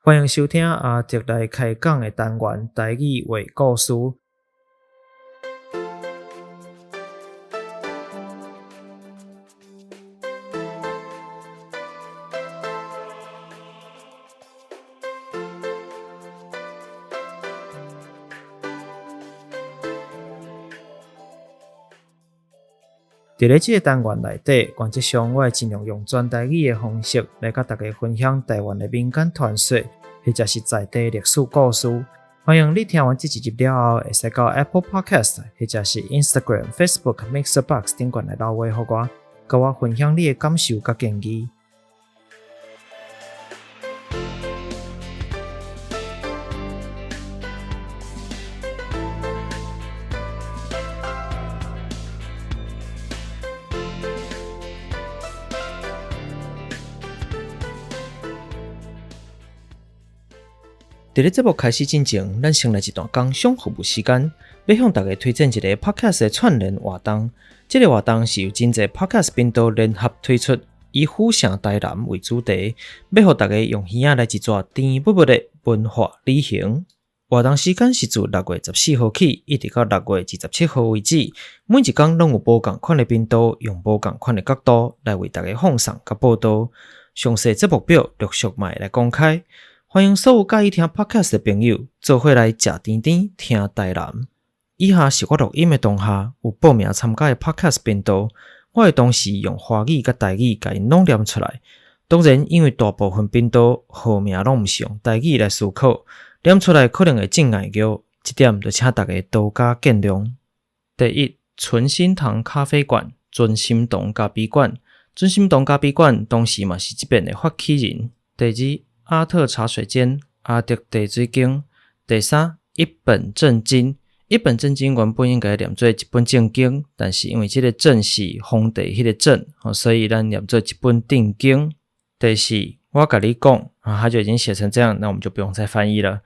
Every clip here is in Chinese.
欢迎收听阿德来开讲的单元台语话故事。在这个单元内底，原则上我会尽量用全台语的方式来跟大家分享台湾的民间传说，或者是在地历史故事。欢迎你听完这几集了后，会使到 Apple Podcast 或者是 Instagram、Facebook、Mixerbox 顶管来留话给我，跟我分享你的感受和建议。在节目开始之前，咱先来一段工商服务时间，要向大家推荐一个 Podcast 的串联活动。这个活动是由真侪 Podcast 频道联合推出，以府城台南为主题，要让大家用耳仔来一撮甜蜜蜜的文化旅行。活动时间是自6月14号起，一直到6月27号为止。每一天拢有不同款的频道，用不同款的角度来为大家放送和报道。详细节目表陆续会来公开。欢迎所有喜欢听 Podcast 的朋友做伙来吃甜甜听台南。以下是我录音的当下有报名参加的 Podcast 频道，我会同时用华语和台语把因拢念出来。当然，因为大部分频道号名拢不是用台语来思考，念出来可能会真碍叫，这点就请大家多加见谅。第一，纯心堂咖啡馆、尊心堂咖啡馆、尊心堂咖啡馆同时嘛是这边的发起人。第二，阿特茶水间、阿德地水间。第三，一本正经。一本正经原本应该念做一本正经，但是因为这个正是皇帝那个正，所以咱念做一本正经。第四，我跟你讲，他就已经写成这样，那我们就不用再翻译了。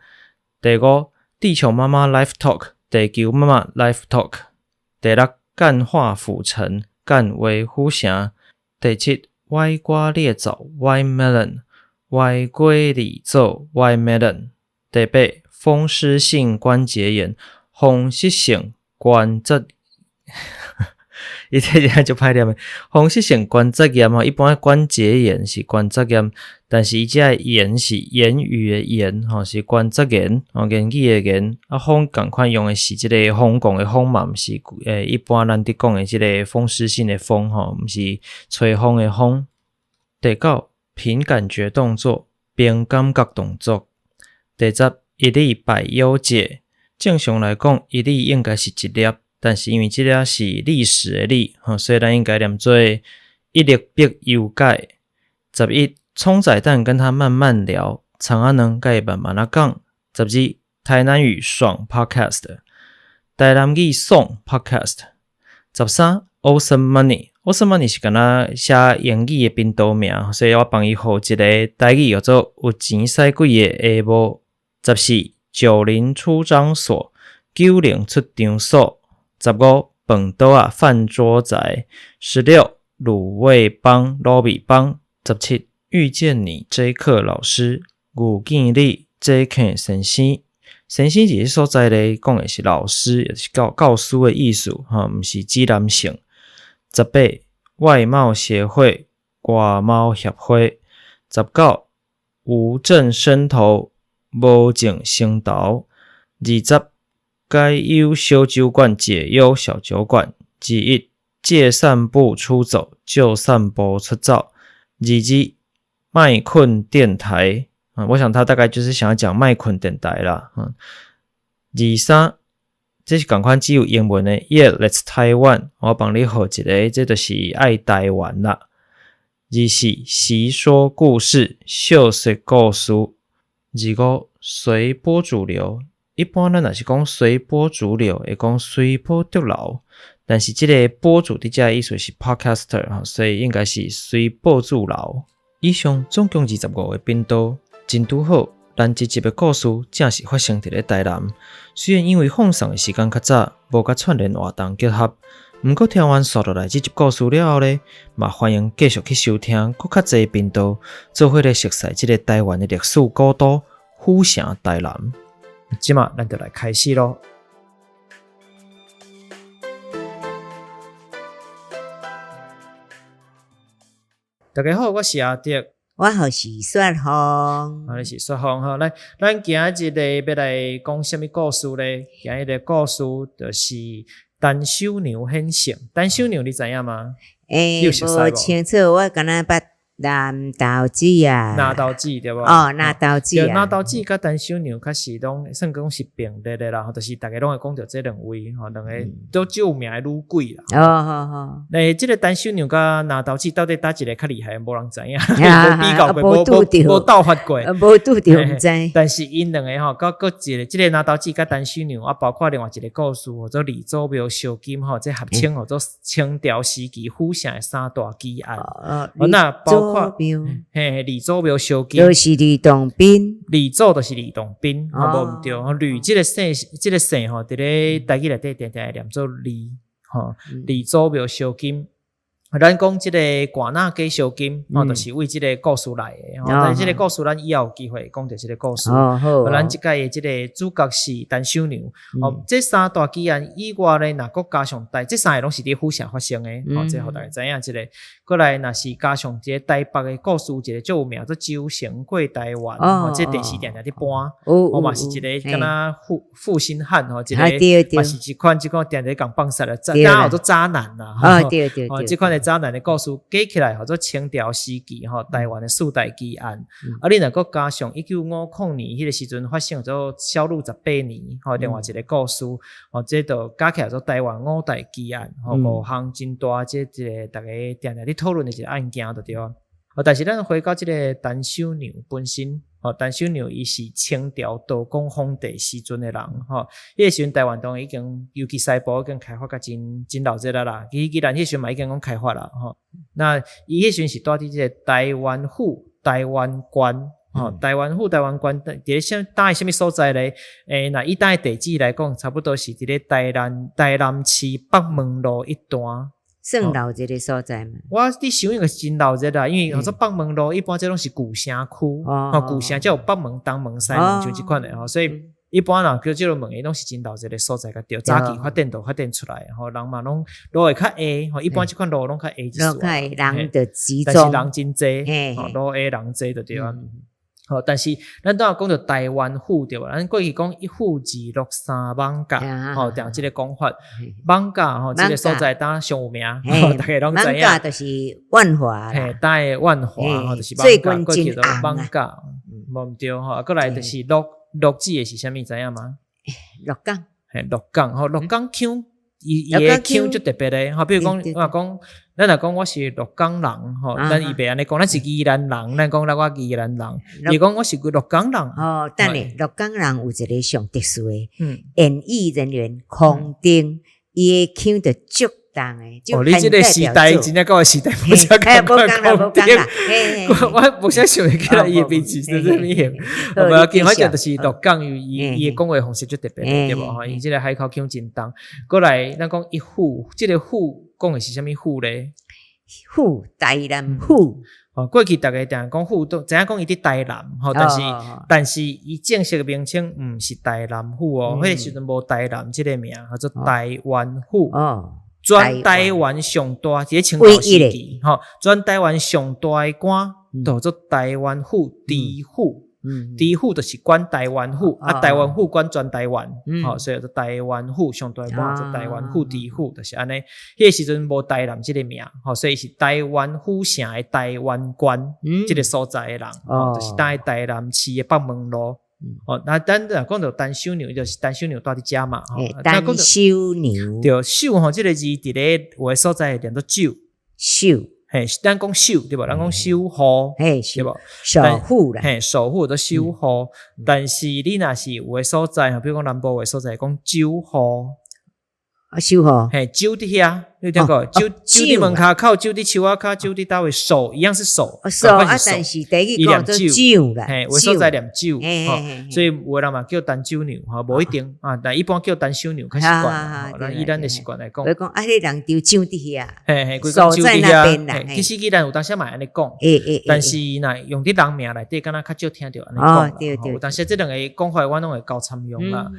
第五，地球妈妈 Life Talk， 地球妈妈 Life Talk。第六，干化府城，干为府城。第七，歪瓜裂枣 White Melon， 歪龟里奏 White Melon。第八，风湿性关节炎，风湿性关节伊这下就歹念的。风湿性关节炎一般关节炎是关节炎，但是伊这个炎是言语的言是关节炎言语的言。风同款用的是这个风讲的风嘛，不是一般咱伫讲的这个风湿性的风不是吹风的风。第九，凭感觉动作，凭感觉动作。第十，一粒百忧解。正常来讲，一粒应该是一粒，但是因为这粒是历史的历，所以咱应该念做一粒必忧解。11，葱仔蛋跟他慢慢聊，长安能跟他慢慢啊讲。12，台南语爽 Podcast， 台南语爽 Podcast。13， Awesome Money。Awesome Money 是跟他写英语的频道名，所以我帮伊号一个台语叫做有钱使鬼的下午。14，90出张所，90出张所。15，饭桌啊饭桌仔。16，卤味帮卤味帮。17，遇见你 J 课老师，遇见你 J 课先生。先生这个所在咧，讲的是老师，也是教师的意思，不是指男性。18，外贸协会，外贸协会。19，无正伸头，无正升头。20，该忧小酒馆解忧小酒馆。21，借散步出走，就散步出走。22，麦困电台。我想他大概就是想要讲麦困电台啦。23，这是同款只有英文的 Yeah, let's Taiwan。我帮你号一个，这就是爱台湾啦。24，习说故事，秀说故事。25，随波逐流。一般咱若是讲随波逐流，会讲随波逐流，但是这个播主的这个意思是 podcaster， 所以应该是随波逐流。以上总共25个频道，真拄好，咱这集的故事正是发生在台南。虽然因为放送的时间较早，无甲串联活动结合，毋过听完刷落来这集故事了后呢，嘛欢迎继续去收听更较侪频道，做伙来熟悉这个台湾的历史古都府城台南。即马咱就来开始咯。大家好，我是阿迪。我是雪红，你是雪红哈。来，咱今日要来讲什么故事呢？今日的故事就是陈守娘显圣。陈守娘你知影吗？无清楚，我敢若捌南投子啊，南投子对无？南投子啊，南投子甲陈守娘较是拢算讲是并列的啦，就是大家拢会讲到这两位两个都有名的女鬼啦。好。这个陈守娘甲南投子到底哪一个较厉害？无人知影，无比较过，无斗法过，无拄着毋知。但是因两个甲各一个，这个南投子甲陈守娘包括另外一个故事，做李祖庙烧金这合称做清朝时期府城的三大奇案。那包括李祖庙烧金，就是李洞宾，李祖就是李洞宾，无毋对。吕这个姓，伫咧台语内底定定会念做李，李祖庙烧金。咱讲这个瓜那鸡烧金，就是为这个故事来的。但是这个故事咱以后有机会讲到这个故事。咱这届的这个主角是陈守娘。这三大奇案以外呢，若搁加上这三个拢是伫府城发生的。这互大家知影这个。过来若是加上这个台北的故事，一个最有名做周成过台湾。这电视定定伫播。嘛是一个敢若负心汉一个嘛是一款定定讲放杀的，刚好做渣男啦。对。这款的渣男的故事记起来，做清朝时期台湾的四大奇案。你若搁加上1950年迄个时阵发生做小路18年，另外一个故事，这就加起来做台湾五大奇案，5项真大，这个大家定定咧讨论的一个案件就对啊。但是咱回到这个陈守娘本身。陈守娘伊是清朝道光皇帝时阵的人，迄个时阵台湾当已经，尤其西部已经开发甲真老热啦。既然迄时阵嘛已经讲开发啦，那伊迄时阵是住伫这个台湾府、台湾关，台湾府、台湾关伫咧搭在什么所在咧？那以搭的地址来讲，差不多是伫咧台南市北门路一段。算老热的所在嘛？我伫想应该是真老热啦，因为北门路一般这拢是古城区，古城才有北门、东门、西门就这款的，所以一般人叫这个门，伊拢是真老热的所在，甲对。早期发展都发展出来，人嘛拢路会较下，一般这款路拢较下一丝。路较人就集中，但是人真济，路下人济就对啊。但是咱当然讲到台湾府对吧？咱过去讲一府二鹿三艋舺，定这个讲法。艋舺这个所在当上有名，大家拢知影。艋舺就是万华啦，大的万华就是艋舺，过去叫艋舺，无毋对过来就是鹿字的是啥物知影吗？鹿港，鹿港，鹿港腔。伊的腔就特别咧，比如讲，咱若讲我是鹿港人，咱伊袂安尼讲，咱是宜兰人，咱讲我宜兰人，伊讲我是鹿港人。等下鹿港人有一个上特殊的，演艺人员空丁，伊的腔就足重诶。你这个时代真正跟我时代不相干，无讲啦。我无啥想会起来伊的名字是啥物型，无要紧，反正就是鹿港伊的讲话方式就特别对无？伊这个海口腔真重。过来，咱讲一府，这个府讲的是啥物府咧？府台南府。过去大家定讲府都知影讲伊伫台南，但是伊正式的名称毋是台南府迄个时阵无台南这个名，叫做台湾府。全台湾上大，即个清朝时期，全台湾上大的官叫做台湾府知府。知府就是管台湾府，台湾府管全台湾，所以叫台湾府上大官做台湾府知府，就是安尼。迄个时阵无台南这个名，所以是台湾府城的台湾关这个所在的人，就是在台南市的北门路。那咱讲到陈守娘，就是陈守娘住伫遮嘛。陈守娘，对，守这个字伫咧有的所在念做守。咱讲守对吧？咱讲守护，对吧？守护啦，守护都守护。但是你若是有的所在，比如讲南部的所在，讲守护。收好，嘿，酒伫遐，你有听过？酒伫门骹口，酒伫树仔骹，酒伫倒位手一样是手，手啊，但是第一个做酒啦，嘿，有所在念酒，所以有人嘛叫单酒牛，无一定啊，但一般叫单手牛较习惯，咱以咱的习惯来讲，我讲啊，迄人丢酒伫遐，嘿，手在那边啦，其实咱有当时嘛安尼讲，但是若用伫人名内底，敢若较少听到安尼讲，对，但是这两个讲法我拢会交参用啦，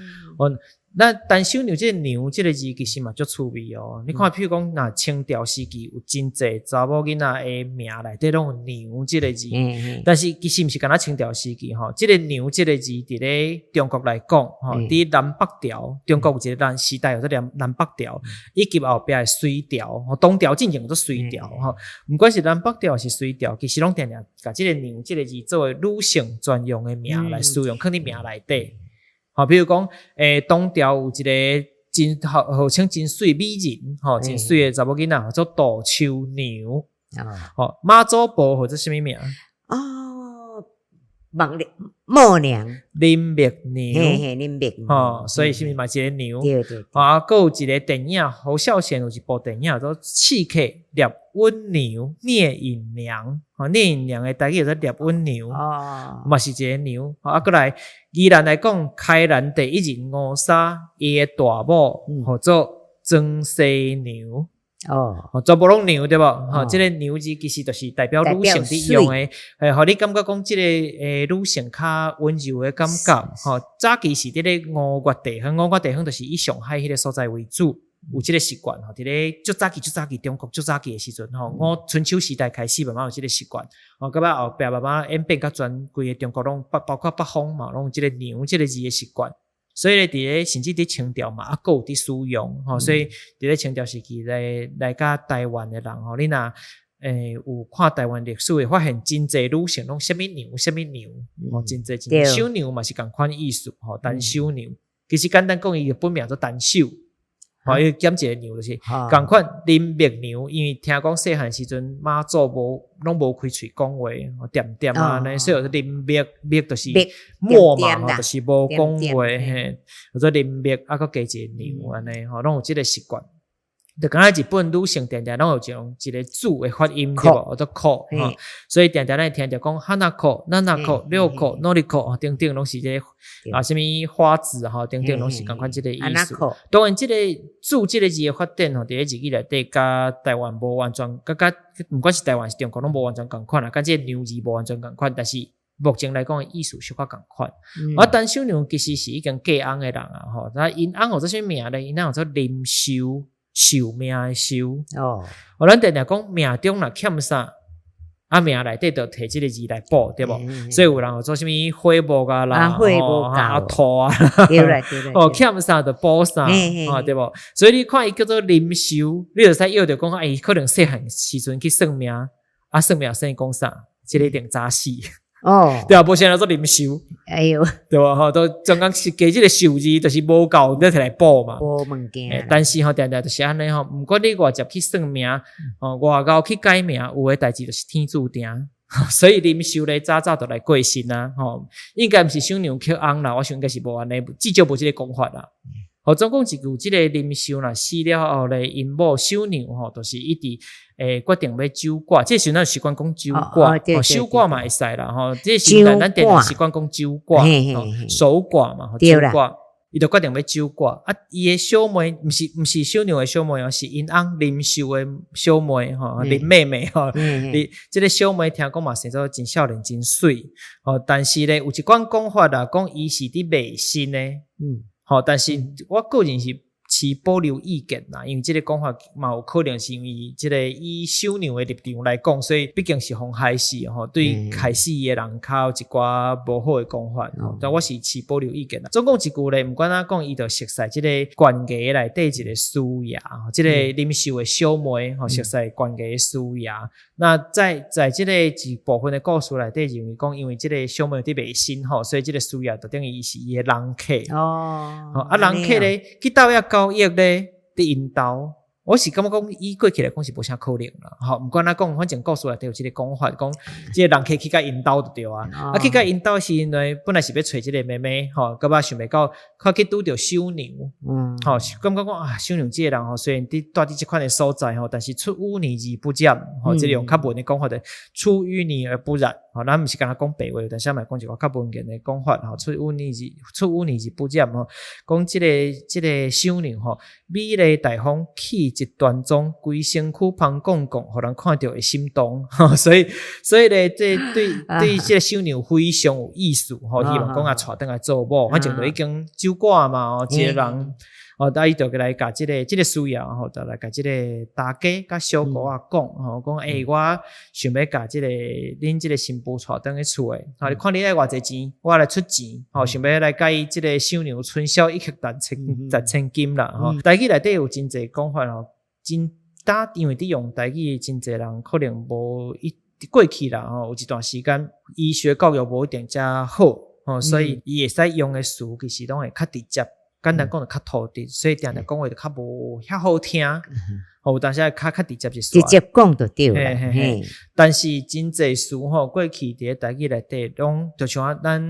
那单手牛这个牛这个字其实嘛足趣味哦。你看，譬如讲，那清朝时期有真济查某囡仔的名内底拢有牛这个字，但是其实毋是干那清朝时期吼，这个牛这个字伫咧中国来讲吼，伫南北朝，中国有一个时代有这南北朝，以及后壁的隋朝，东朝进前做隋朝吼，不管是南北朝是隋朝，其实拢定定甲这个牛这个字作为女性专用的名来使用，放伫名内底。好，比如讲，东朝有一个真号称真水美人，吼，真水的查某囡仔，叫做杜秋牛。哦，妈祖婆或者什么名？哦，默娘，林默牛，林默牛。哦，所以是毋是嘛一个牛？对。啊，还有一个电影，侯孝贤有一部电影叫做《刺客聂温牛聂隐娘》。哦，聂隐娘的台语叫做聂温牛，嘛是一个牛。啊，过来。依然来讲，开南第一任五沙，伊的大母叫做曾西牛，全部拢牛对无？这个牛字其实就是代表女性伫用的，互你感觉讲这个女性较温柔的感觉。早期是伫咧五岳地方，五岳地方就是以上海迄个所在为主。有这个习惯吼，伫咧足早期中国足早期的时阵吼，春秋时代开始慢慢有这个习惯，到尾后壁慢慢演变到全规个中国拢包括北方嘛，拢有这个牛这个字的习惯，所以咧伫咧甚至伫清朝嘛，还有伫使用吼，所以伫咧清朝时期来甲台湾的人吼，你若有看台湾历史会发现真济女性拢什么牛，真济手牛嘛是共款意思吼，单手牛，其实简单讲伊个本名做单手。伊减一个牛就是共款林默牛，因为听讲细汉时阵妈祖拢无开喙讲话，点啊，所以林默就是默嘛，就是无讲话嘿，叫做林默啊，佮加一个牛安尼吼，拢有这个习惯。就刚才日本女性定定拢有一个字的发音对无，叫口，所以定定咱听着讲哈那口、那那口、六口、诺里口等等拢是这个什么花字哈等等拢是共款这个意思。当然，这个字这个字的发展吼，伫咧日语内底甲台湾无完全，甲不管是台湾是中国拢无完全共款啦，甲这个牛字无完全共款，但是目前来讲的意思小可共款。单手牛其实是已经嫁翁的人啊，吼，那因翁有做啥名咧？因翁有做林寿。寿命的寿咱定定讲命中若欠啥，命内底就摕这个字来补，对无？所以有人有做什么花木啊啦，花土啊，对啦，欠啥就补啥，对无？所以你看伊叫做林寿，你就使要着讲，可能细汉时阵去算命，算命算讲啥，这个一定早死。对啊，无先来做林寿，哎哟，对吧？都刚刚是加这个寿字，就是无够，你摕来补嘛。补物件，但是定定就是安尼吼，不管你外接去算命，外高去改名，有的代志就是天注定。所以林寿咧早就来过身啊，应该毋是小牛捡翁啦，我想应该是无安尼，至少无这个讲法啦。总共一句，这个林寿啦死了后咧，因某小牛就是一直决定要守寡，这时阵习惯讲守寡，守寡嘛会使啦，这时阵咱定定习惯讲守寡，守寡嘛，守寡，伊就决定要守寡。伊的小妹毋是小牛的小妹是因翁林寿的小妹林妹妹这个小妹听讲嘛生做真少年真水，但是咧有一款讲法啦，讲伊是伫卖身的，但是我个人是持保留意见啦，因为这个讲法嘛有可能是因为这个以小牛的立场来讲，所以毕竟是互害死对害死的人较有一寡无好的讲法，但我是持保留意见啦。总共一句咧，不管怎讲，伊就熟悉这个关系内底一个师爷，这个林寿的小妹熟悉关系的师爷。那在这个一部分的故事内底，认为讲，因为这个小妹伫卖身所以这个师爷就等于是伊的人客人客咧去倒遐交易咧伫因兜我是感觉讲以过去来讲是无啥可能啦，吼，毋管哪讲，反正故事内底有即个讲法，讲即个人去甲引导就对啊，去甲引导是因为本来是要找即个妹妹，吼，到尾想袂到，看去拄着小娘，吼，感觉讲啊，小娘即个人吼，虽然伫住伫即款的所在吼，但是出污泥而不染，吼，即个用较文的讲法的，出淤泥而不染，吼，咱毋是干那讲白话，但是嘛讲一个较文言的讲法，吼，出污泥而不染，吼，讲即个小娘吼，美丽大方，气质端庄，规身躯芳光光，互人看到会心动，所以咧，这对这个小娘非常有意思，吼，希望讲啊，带倒来做某，反正就已经酒馆嘛，一个人。伊就来甲即个需要，吼，就来甲即个大家甲小姑仔讲，吼，讲我想要甲即个恁即个新妇带倒去厝诶，吼，你看你爱偌济钱，我来出钱，吼，想要来甲伊即个小娘春宵一刻值千金啦，吼，台语内底有真侪讲法吼，真搭，因为伫用台语真侪人可能无过去啦，吼，有一段时间医学教育无一定遮好，吼，所以伊会使用诶词其实拢会较直接。简单讲就较土直，所以定定讲话就较无遐好听，有当时较直接直接讲就对了。但是真侪词吼，过去伫台语内底拢就像咱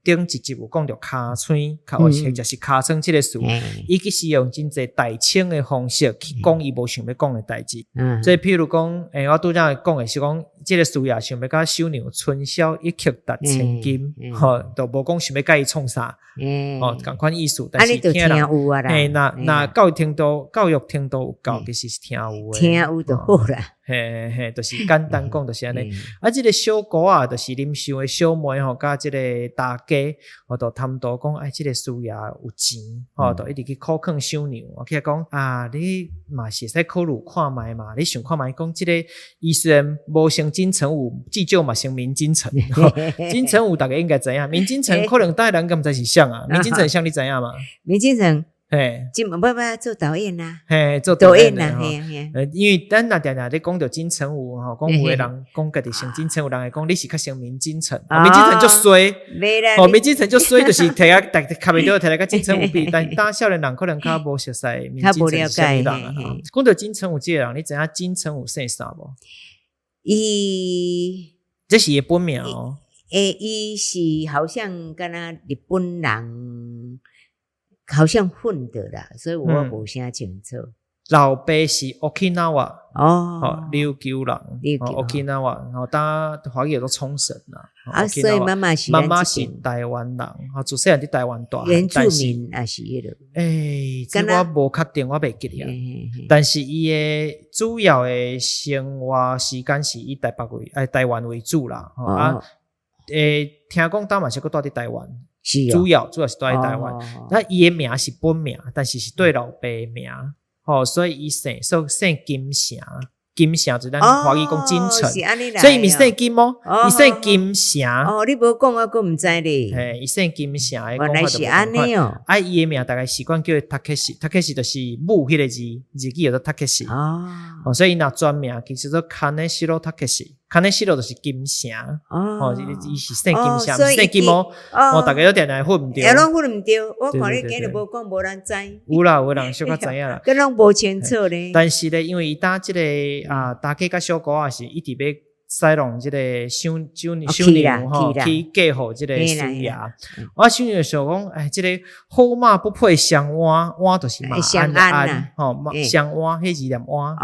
顶一集有讲到尻川，或者是尻川即个词，伊其实用真侪代称的方式去讲伊无想要讲的代志。所以譬如讲，我拄则讲的是讲，即个事业想要甲小娘春宵一刻值千金，吼，就无讲想要甲伊创啥，同款意思。但是听人，那教育程度有够，其实是听有诶，听有就好啦。就是简单讲就是安尼。即个小姑仔就是啉酒诶小妹吼，甲即个大家，就谈到讲，即个事业有钱，就一直去考劝小娘。我去讲啊，你嘛是使考虑看卖嘛，你想看卖讲即个伊虽然无成金城武，至少嘛成明金城。金城武大家应该知影，明金城可能大家人敢毋知是啥啊？明金城像你知影嘛？明金城。不做导演啦，做导演啦，因为咱若定定咧讲到金城武吼，讲有诶人讲家己成金城武，人会讲你是较成明金城，明金城就衰，明金城就衰，就是摕啊，卡袂到摕来甲金城武比，但大少年人可能较无熟悉明金城啥物人啊。讲到金城武即个人，你知影金城武姓啥无？这是伊本名哦。伊是好像敢若日本人。好像混的啦，所以我无啥清楚。老爸是 Okinawa 琉球人，Okinawa， 然后他华语都冲绳啦。所以妈妈是台湾人，自细汉伫台湾大汉，原住民也是迄落。这我无确定，我袂记得。但是伊诶主要诶生活时间是以台湾为主啦。听讲当嘛是佫住伫台湾。主要是住喺台湾，那伊的名是本名，但是是对老爸的名，所以伊姓金城，金城就咱华语讲金城，所以伊姓金哦，伊姓金城。你无讲我佫毋知咧。伊姓金城，原来是安尼哦。伊的名大概习惯叫Takeshi，Takeshi 就是母迄个字，日语叫做 Takeshi。所以伊若专名其实做 Kaneshiro Takeshi。Kaneshiro 就是金城，伊是姓金城，毋是姓金哦。大家都定定混毋对，拢混毋对。我看你今日无讲，无人知。有啦，有人小可知影啦。佮拢无清楚咧。但是咧，因为伊搭即个大家甲小姑仔是一直要使用即个小娘吼去嫁互即个师爷。我小娘想讲，即个好马不配相鞍，鞍就是马鞍的鞍，相鞍迄字念鞍。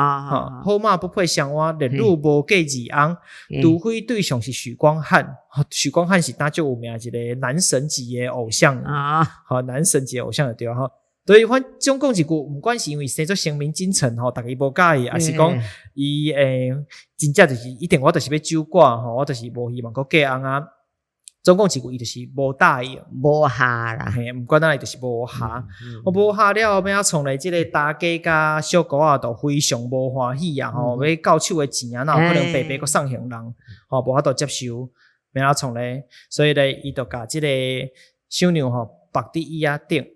好马不配相鞍，日女无嫁二翁，除非对象是许光汉。许光汉是搭就有名一个男神级的偶像男神级的偶像就对哈。所以反正讲一句，不管是因为生做成名金城大家无介意，还是讲伊真正就是一定我就是要酒馆我就是无希望佮嫁翁啊。总讲一句，伊就是无答应，无下啦。不管哪里就是无下。无下了后，要从来即个大家甲小姑仔都非常无欢喜啊！要到手的钱哪有可能白白佮送行人？无法度接受，要从来，所以咧，伊就甲即个小娘绑伫椅仔顶。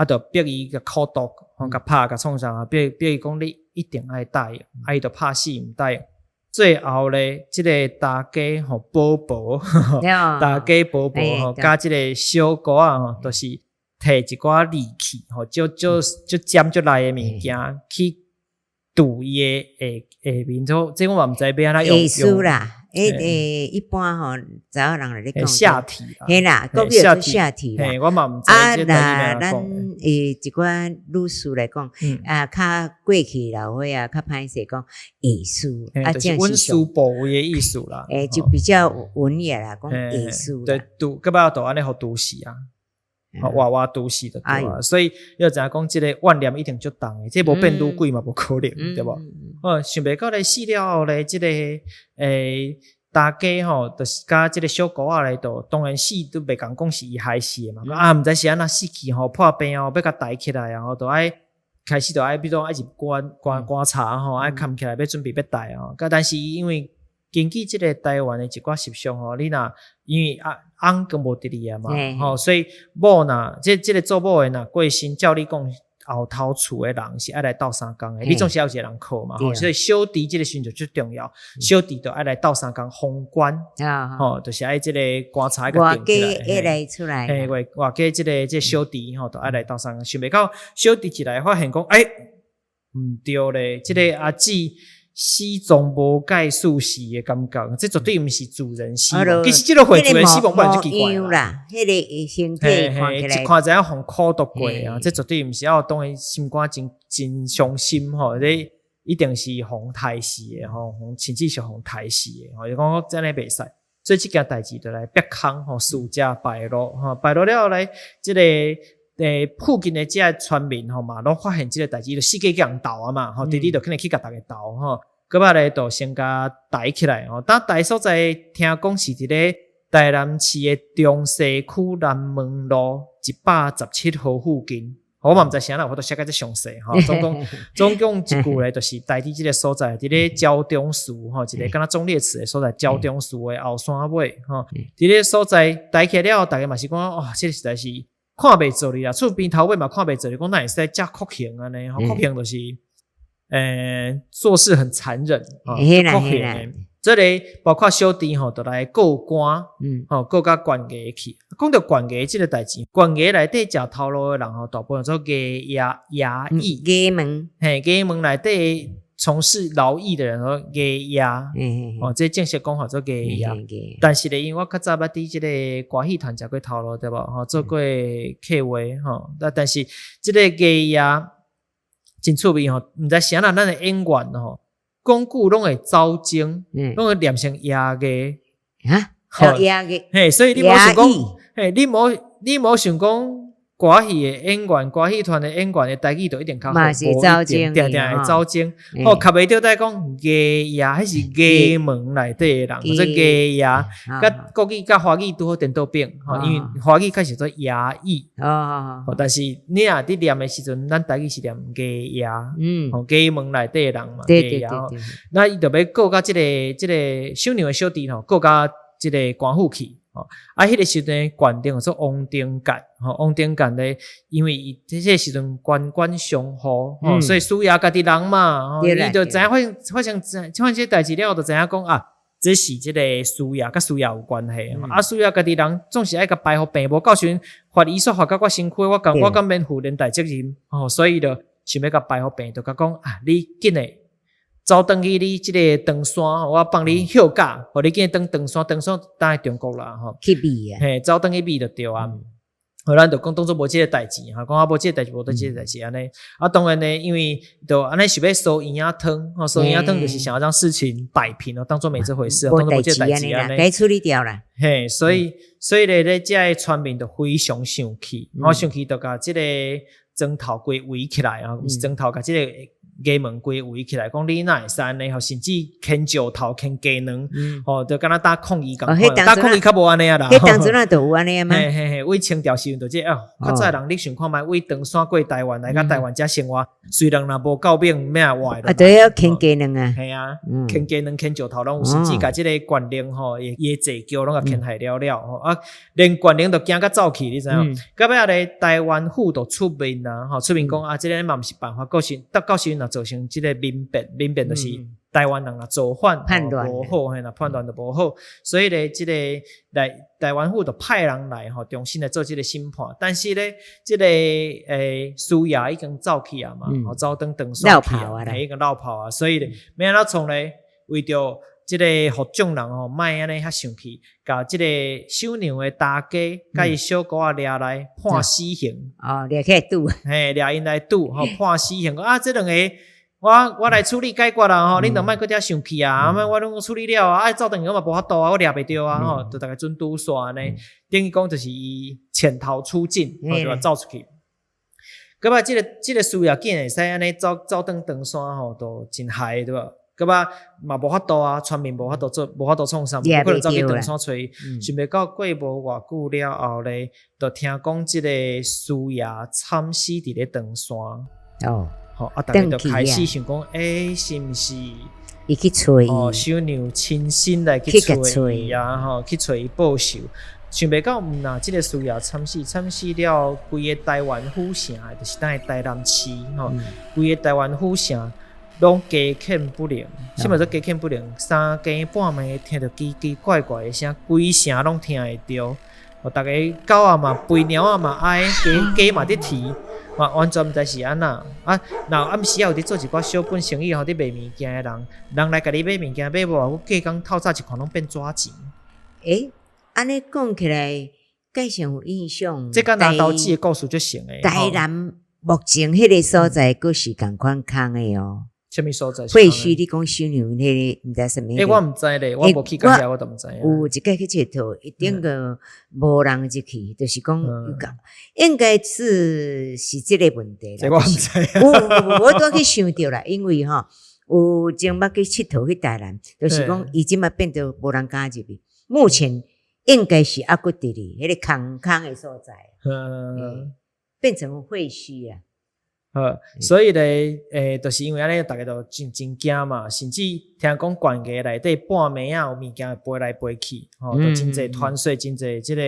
就逼伊个口毒，甲拍甲创啥逼伊讲你一定爱答应，伊就拍死毋答应。最后咧，即个大家宝宝，大家宝宝甲即个小姑仔都是摕一寡利器吼，就尖就来的物件去堵伊的下面，这我嘛毋知要安怎用。下输啦。一般吼，查某人来咧讲下体啦，嘿啦，国语叫下体啦。我嘛毋知这啦，咱一寡女士来讲，较过去老岁啊，较歹势讲下输，就是温书部位的意思啦。就比较文雅啦，讲下输。对，拄个摆都安尼互毒死啊，娃毒死的对啊。所以要知影讲，这个怨念一定足重的，这无变愈贵嘛，无可能，对无？想袂到咧死了后咧，这个大家吼，就是甲这个小狗仔咧，都当然死都袂讲讲是伊害死的嘛。毋知是安那死去吼，破病哦，要甲抬起来啊，都爱开始就爱，比如讲爱入观察吼，爱扛起来要准备要抬哦。但是因为根据这个台湾的一寡习俗吼，你若因为翁更无伫哩啊嘛，吼，所以某若这个做某的若过身，照你讲。后头厝的人是爱来斗三工的，你总是要有一个人靠嘛，所以小弟这个时阵就最重要，小弟就爱来斗三工封官，就是爱这个棺材个顶起来，外来出来，外家这个小弟都爱来斗三工，想袂到小弟一来发现讲，毋对咧，这个阿姊死状无介属死的感觉，这绝对毋是自然死亡。其实这个会主的死亡本来就奇怪啦。迄个身体看起来，一看知影互苦毒过啊，这绝对毋是要当伊心肝真伤心吼，这一定是互杀死的吼，甚至是互杀死的吼。就讲真诶袂使，所以这件代志就来逼空吼，事件败露吼，败露了来这个。附近的这些村民吼嘛，拢发现这个代志，就四界人斗啊嘛，吼，弟弟就肯定去甲大家斗吼，搁摆咧就先甲抬起来吼。当抬所在听讲是伫咧台南市的中西区南门路117号附近，我嘛毋知啥啦，我都写甲这详细吼。总共一句咧，就是台伫这个所在，伫咧礁中树吼，一个敢若忠烈祠的所在，礁中树的后山尾吼，伫咧所在抬起来了，大家嘛是讲，哇，这个实在是。看袂做哩啦，厝边头尾嘛看袂做哩，讲哪会使遮酷刑安尼？酷刑就是做事很残忍酷刑。这里包括小弟吼，都来告官，告甲官衙去。讲到官衙这个代志，官衙内底食头路的人吼，大部分做衙役，衙门内底从事劳役的人说衙这正式讲法做衙。但是咧，因为我较早捌伫这个歌戏团食过头路，对无？做过客话但是这个衙真趣味毋知啥啦，咱的演员讲句拢会走精，拢会念成衙衙所以你无想讲，你无想讲。歌戏的演员，歌戏团的演员的台语就一定较好，嘛是走精，定会走精。较袂着在讲衙还是衙门内底的人，或者衙，甲国语甲华语拄好颠倒变，因为华语开始做衙役，但是你若伫念的时阵，咱台语是念衙，衙门内底的人嘛，衙。那伊就要告甲这个小娘的小弟告甲这个官府去。迄个时阵县长做王定干，王定干咧，因为伊这个时阵官相护，所以输赢家己人嘛，伊就知影发生这代志了，就知影讲这是这个输赢甲输赢有关系。输赢家己人总是爱甲排互病无到时阵法医说法甲我身躯，我敢免负连带责任，所以就想要甲排互病，就甲讲你紧诶。走转去你这个长山，我帮你休假，互你紧长山当中国啦去比走转去比就对啊。咱就讲当作无这个代志讲无这个代志，无得这个代志安尼。当然呢，因为就安尼想要收银仔汤，收银仔汤就是想要让事情摆平当作没这回事，当作无这个代志安尼，该处理掉了。所以咧，这些村民就非常生气，生气就甲这个砖头规围起来是砖头甲这个。衙门规围起来，讲你哪会使安尼甚至牵石头、牵鸡卵，就敢若打抗议共款，打抗议较无安尼啦。迄当阵就有安尼嘛。为清朝时阵就较早人你想看觅为长山过台湾来甲台湾遮生活，虽然若无够命咩活的。对啊，牵鸡卵啊。系啊，牵鸡卵、牵石头拢有，甚至甲即个官令伊坐轿拢甲牵害了连官令都惊甲走去，你知影？到尾咧，台湾府都出面啦，出面讲即个嘛毋是办法，到时若造成这个民变就是台湾人造反叛乱不好，嘿，判断就不好，所以咧，这个台湾府就派人来重新来做这个审判，但是咧，这个苏亚已经走去啊嘛，走转线去啊，已经落跑啊，所以咧，要安怎创咧？为着这个互众人莫安尼遐生气，甲这个守娘的大家，甲伊小姑仔抓来判死刑，抓起来赌，嘿，抓因来赌，判死刑，啊，这两个。我来处理解决啦恁就莫搁遮生气啊！我拢处理了啊，走等于我嘛无法度啊，我抓袂着啊，就大概准拄煞呢。等于讲就是伊潜逃出境，就走出去。葛末这个事也竟会使安尼走登山都真害对吧？葛末嘛无法度啊，全面无法度做，无法度创啥，无可能走去登山找。想袂到过无偌久了后咧，就听讲这个事也惨死伫咧登山。大家就开始想讲，是毋是伊去找伊？小娘亲身来去找伊啊，去找伊报仇。想袂到呐，这个事也惨死了，规个台湾府城，就是咱的台南市规个台湾府城拢家欠不灵。什么叫家欠不灵？三更半暝听到奇奇怪怪的声，规城拢听会到。大家狗啊嘛，肥猫啊嘛哀，鸡嘛伫啼。完全毋知是安那然后暗时有伫做一寡小本生意伫卖物件的人来甲你买物件，买无我计讲透早一看拢变纸钱。安尼讲起来，介常有印象。这甲拿刀子的故事就成诶。台南目前迄个所在，佫是共款空诶哦。什么所在？或许你讲小娘迄个，毋知什么。我毋知咧，我无去甲遐，我都毋知。有一届去佚佗，一定个无人入去，就是讲应该是这个问题啦。这我毋知。我都去想着啦，因为有前捌去佚佗去台南，就是讲伊即嘛变得无人敢入去。目前应该是还佫伫咧迄个空诶所在，变成废墟啊。所以咧，就是因为安尼，大家都真惊嘛，甚至听讲管家内底半暝啊，有物件飞来飞去，都真侪团碎，真侪这个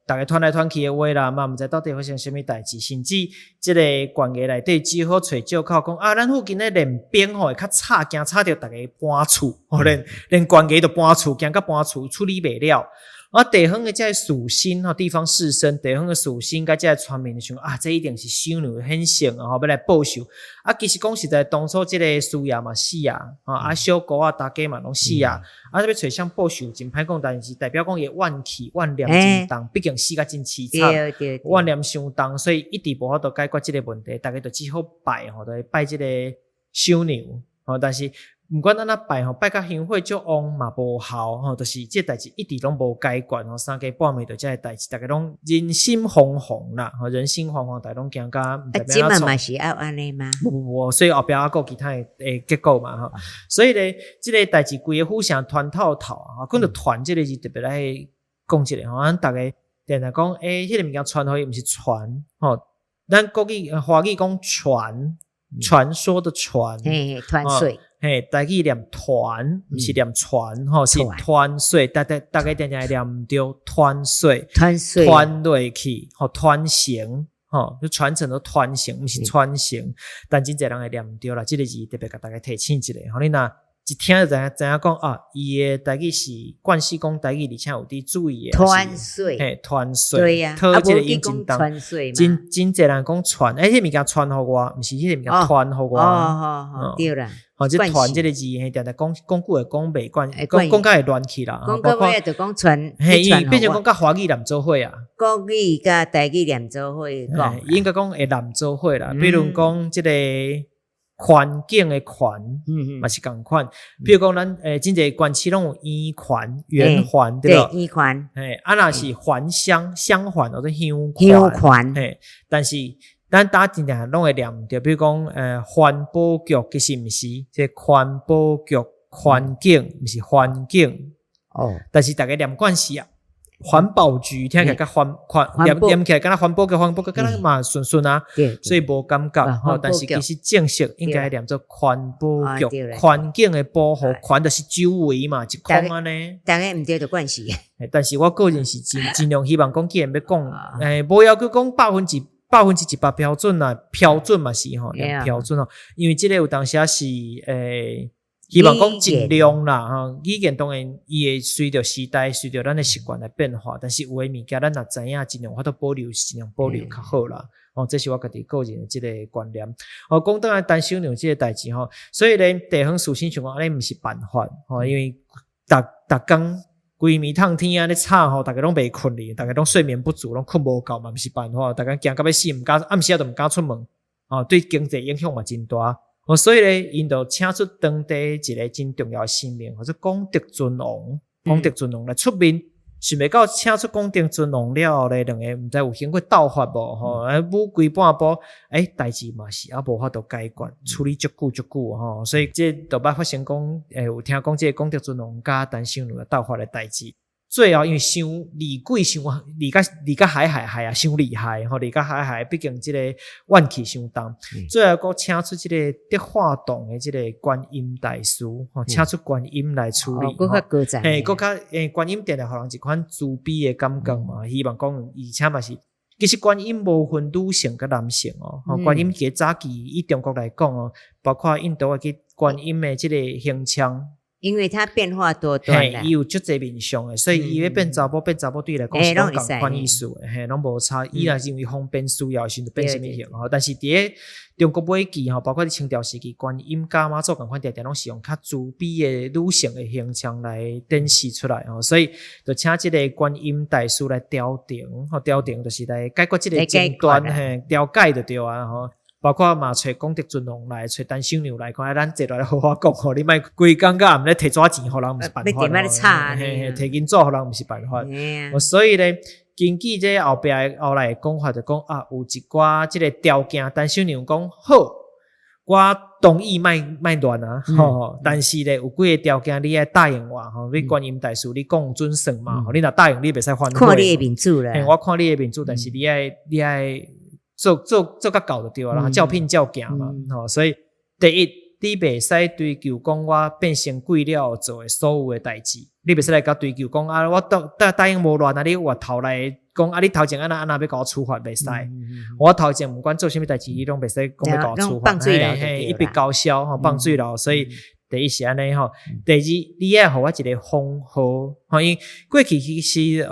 大家团来团去的话啦，嘛毋知到底发生什么代志，甚至这个管家内底只好找借口讲咱附近的练兵会较吵，惊吵着大家搬厝，连管家都搬厝，惊甲搬厝处理袂了。地方的这些属性地方士绅，地方的属性甲这些村民想这一定是小娘的显性要来报仇。其实讲实在，当初这个苏亚嘛死小姑大家嘛拢死要找谁报仇真歹讲，但是代表讲伊怨气怨念真重，毕竟死甲真凄惨，怨念伤重，所以一直无法度解决这个问题，大家就只好拜就拜这个小娘但是不管安怎拜拜甲香火足旺嘛无效就是这代志一直拢无解决三更半暝就这个代志，大家拢人心惶惶啦人心惶惶，大家拢惊甲毋知要安怎嘛是要安尼吗？无，所以后壁还有其他的结果嘛所以咧，这个代志规个府城团透讲到团这个字特别来讲一下咱大家定定讲迄个物件传互伊毋是传咱国语华语讲传说的传团水台语念团，毋是念传是团水，大家定定念着团水，团落去团成就传承到团成，毋是传承，但真侪人会念着啦，这个字特别甲大家提醒一下你若一听就知影讲伊的台语是惯势讲台语，而且有伫注意的团水团水，对啊，讨这个音真重，真侪人讲传迄物件传互我，毋是迄个物件传互我对啦这传这个字定定讲久会讲袂惯，讲甲会乱去啦，讲到尾就讲传变成讲甲华语连做伙国语甲台语连做伙讲应该讲会连做伙啦，比如讲这个环境的环嘛是同款，比如讲咱真侪关市拢有圆环、圆环对吧？圆环若是环乡环或者乡环但是咱打真正拢会念着，比如讲环保局其实毋是，这环保局环境毋是环境但是大家念惯势环保局听起来甲念起来敢若环保局敢若嘛顺所以无感觉但是其实正式应该念做环保局，环境的保护，环就是周围嘛，一空安尼。大家毋对就惯势，但是我个人是尽量希望讲，既然要讲无要求讲100%标准啦，标准嘛是吼，标准吼，因为这个有当时是希望讲尽量啦吼，语言当然伊会随着时代随着咱的习惯来变化，但是有诶物件咱若知影尽量法度保留尽量保留较好啦。这是我家己个人的这个观念。讲倒来单收娘这个代志吼，所以咧地方属性想讲安尼毋是办法因为逐工规暝烫天啊咧吵吼，大家拢袂困哩，大家拢睡眠不足，拢困无够嘛，毋是办法。大家惊到要死，毋敢暗时都毋敢出门对经济影响嘛真大。所以咧，因就请出当地一个真重要的神明，或者功德尊王，功德尊王来出面。想袂到请出功德尊王了后咧，两个毋知有经过斗法无吼，舞规半步，代志嘛是无法度解决，处理足久吼，所以这都捌发生讲，有听讲这个功德尊王甲单收娘斗法的代志。最后因为伤厉鬼伤厉甲海啊伤厉害吼，厉甲海毕竟这个怨气伤重，最后佫请出这个德化洞的这个观音大师吼，请出观音来处理，佫较高赞，佫较观音殿来互人一款慈悲的感觉嘛，希望讲而且嘛是。其实观音无分女性甲男性观音其实早期以中国来讲包括印度的观音的这个形象。因为它变化多端啦，伊有足侪面相诶，所以伊要变查某对来讲是拢共款意思诶，拢无差。伊若是因为方便需要时就变什么形但是伫咧中国尾期包括伫清朝时期，观音甲妈祖共款常常拢是用较慈悲诶女性诶形象来展示出来所以就请即个观音大师来调停调停就是来解决即个争端调解就对包括嘛找功德尊王来，找单收娘来，看咱坐落来好好讲你莫规工甲暗咧摕纸钱，互人毋是办法摕金纸互人毋是办法所以咧，根据这后来的讲法就讲有一寡即个条件，单收娘讲好，我同意莫乱但是咧有几个条件你要答应我你观音大师你讲准算嘛你若答应你袂使反悔，看你的面子啦我看你的面子，但是你要做较够就对啦，照聘照行嘛所以第一，你袂使追求讲我变成贵了做的所有的代志，你袂使来甲追求讲我答应无乱你活头来讲你头前安那要甲我处罚袂使我头前不管做什么代志你拢袂使讲要甲我处罚一笔勾销放水流所以第一是安尼第二你要互我一个封号因为过去其实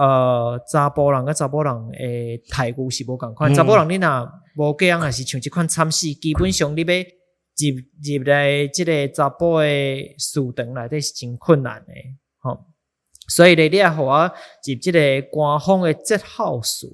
查甫人甲查甫人诶待遇是无共款查甫人你若无嫁人也是像即款惨死基本上你要入来即个查甫诶祠堂内底是真困难诶所以咧，你要互我入即个官方诶节号祠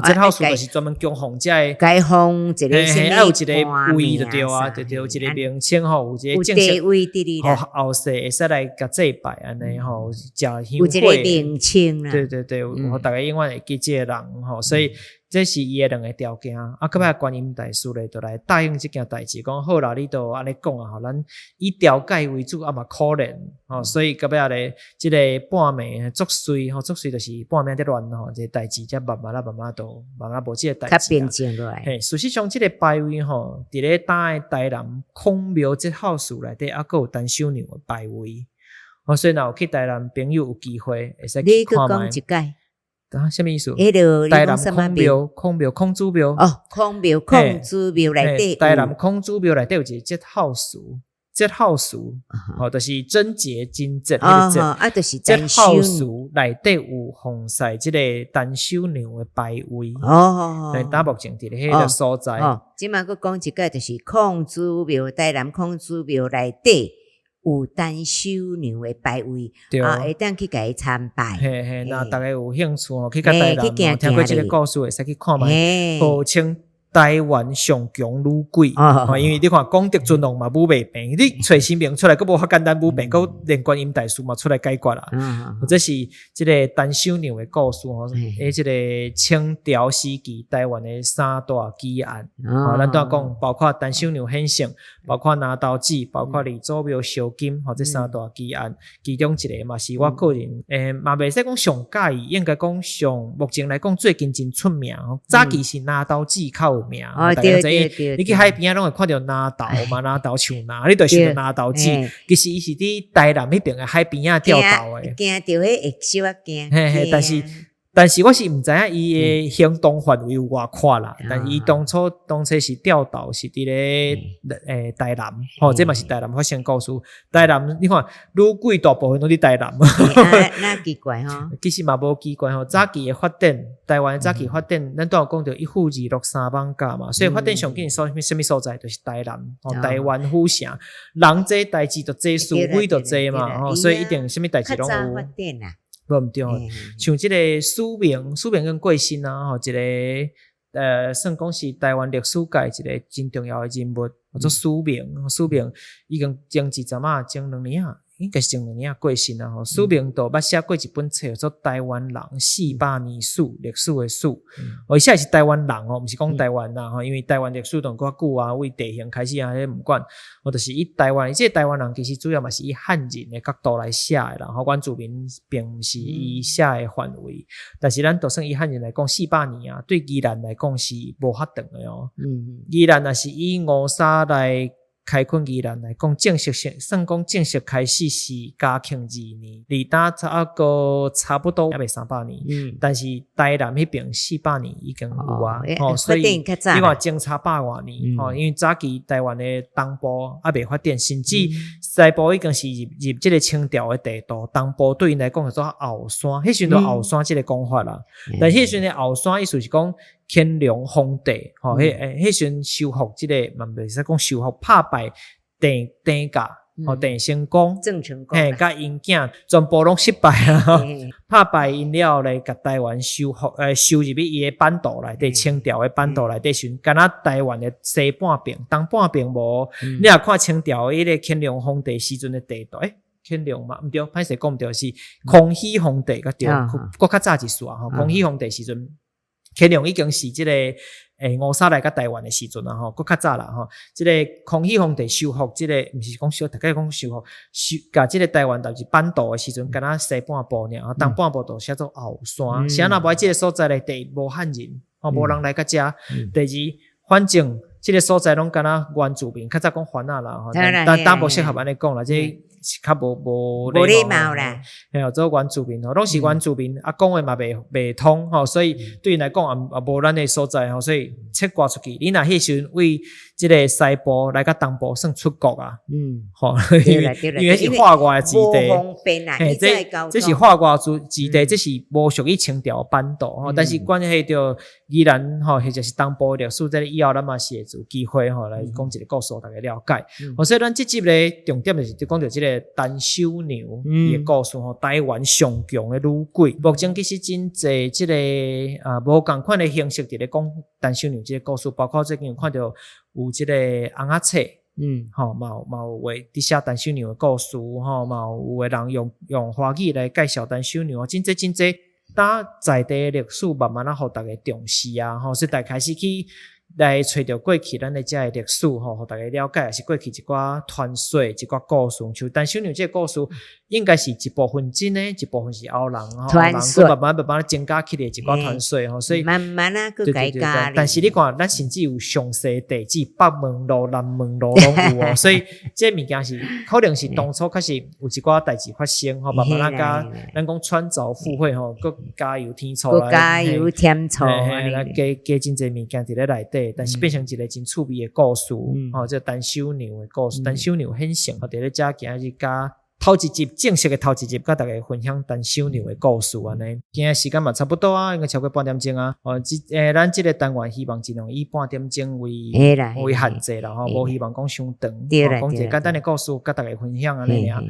节号祠就是专门供奉遮诶该封一个什么有一个位就对对有一个名称有一个正式位伫哩啦后世会使来甲祭拜安尼食香火有一个名称啦对互大家永远会记即个人所以这是伊诶两个条件搁摆观音大师咧就来答应即件代志讲好啦你都安尼讲咱以调解为主嘛可能所以搁摆咧即个半暝作祟作祟就是半暝在乱这代志才慢慢都慢慢无即个代志较平静落来事实上即个拜位伫咧台南孔庙节号祠内底还有单收娘诶拜位所以若有去台南朋友有机会会使去看卖你去讲一解什么意思？台南孔庙孔子庙孔子庙内底台南孔子庙内底有一个节号祠就是贞节金正就是节号祠内底有奉祀即个单收娘的拜位但目前伫咧迄个所在即马佫讲一解就是孔子庙台南孔子庙内底有单收娘的拜位会当去甲伊参拜若大家有兴趣去甲台南听过即个故事会使去看卖号称台湾上强女鬼因为你看功德尊王嘛武袂平你找神明出来佫无遐简单武平佫连观音大师嘛出来解决啦或者是即个单收娘的故事即个清朝时期台湾的三大奇案咱都讲包括单收娘显圣包括拿刀子包括李祖庙烧金这三大奇案其中一个嘛是我个人嘛袂使讲上介意应该讲上目前来讲最近真出名早期是拿刀子较有名对你去海边拢会看到拿刀嘛拿刀像拿你就想到拿刀子其实伊是伫台南迄边的海边钓刀的惊到迄会小惊但是但是我是毋知影伊诶行动范围有偌宽啦，但是伊当初是调到是伫咧台南，这嘛是台南发生故事。台南你看，愈贵大部分都伫台南。那奇怪吼，其实嘛无奇怪吼，早期诶发展，台湾早期发展，咱都有讲到一户二六三邦家嘛，所以发展上紧什么所在，就是台南，台湾府城，人这代志就这事，位就这嘛，所以一定什么代志拢有。无毋对，像即个苏明跟桂新啊，一个算讲是台湾历史界一个真重要的人物，叫做苏明，已经前一阵啊，前2年啊。应该是前2年过身啊！苏明都捌写过一本册，叫做《台湾人400年史》，历史的史。伊写是台湾人哦，毋是讲台湾啦因为台湾历史都较久啊，为地形开始啊，迄毋管。就是以台湾，即个台湾人其实主要嘛是以汉人的角度来写的啦。原住民并毋是伊写的范围，但是咱就算以汉人来讲400年啊，对宜兰来讲是无遐长的哦。宜兰也是以五沙来开垦宜兰来讲，算讲正式开始是嘉庆2年，离打差不多也未300年，但是台南迄边400年已经有啊，所以你看前差100多年，因为早期台湾的东部还未发展，甚至西部已经是入这个清朝的地图，东部对因来讲叫做后山，迄时阵后山这个讲法啦，但迄时阵后山意思是讲乾隆皇帝，迄时阵收复这个，嘛袂使讲收复拍败郑家，郑成功，甲因囝全部拢失败啊！拍败因了来，甲台湾收入去伊的版图内底，清朝的版图内底时，敢若台湾的西半边、东半边无。你若看清朝迄个乾隆皇帝时阵的地图，乾隆嘛毋对，歹势讲毋对是康熙皇帝个对，搁较早一丝啊！康熙皇帝时阵。乾隆已经是这个五沙来甲台湾的时阵啦搁较早啦这个康熙皇帝收复这个毋是讲大概讲收复甲这个台湾就是版图的时阵，敢若西半部尔东半部都写做后山，啥若无这个所在咧，第一无汉人无人来甲遮，第二反正这个所在拢敢若原住民，较早讲番仔啦但无适合安尼讲啦，这是较无礼貌啦，做原住民拢是原住民讲话嘛袂通所以对因来讲也无咱的所在所以切割出去，你若迄时阵为这个西部来甲东部算出国啊，因为是化外之地，这是化外之地，这是无属于清朝版图但是关系到宜兰或者是东部历史，这以后咱嘛是会有机会来讲一个故事，大家了解。所以咱这集咧重点就是讲到这个陈守娘伊的故事台湾上强的女鬼，目前其实真侪这个无共款的形式伫咧讲陈守娘这个故事，包括最近有看到有这个红仔册，嘛有画伫写陈守娘的故事，嘛有的人用华语来介绍陈守娘，真侪。当在地历史慢慢互大家重视啊，所以大家开始去来找到过去咱的遮的历史互大家了解，也是过去一寡传说、一寡故事，像陈守娘这个故事，应该是一部分真的，一部分是后人传说，慢慢增加起来一寡传说所以慢慢去改加。但是你看，咱甚至有详细地址，北门路、南门路拢有所以这物件是可能是当初确实有一寡代志发生慢慢加咱讲穿凿附会搁加油添醋来，加油添醋来加真侪物件伫咧内底，但是变成一个真趣味的故事这陈守娘的故事，陈守娘很像伫咧遮今日加头一集正式的头一集，甲大家分享陈守娘的故事安尼。今日时间嘛差不多啊，应该超过半点钟啊。咱这个单元希望尽量以半点钟为限制啦无希望讲伤长，讲一个简单的故事，甲大家分享安尼尔。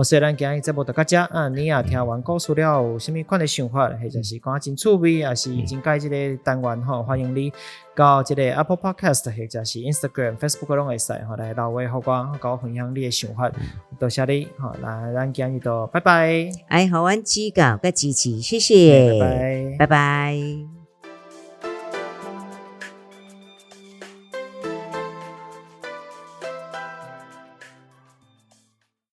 所以咱今日节目就到这你也听完故事了，有啥物款的想法，或者是讲真趣味，也是真介这个单元欢迎你到这个 Apple Podcast 或者是 Instagram、Facebook 拢会使来留话互我，甲我分享你的想法。多谢你那咱今日就拜拜，互阮指教甲支持，谢谢，拜拜，拜拜。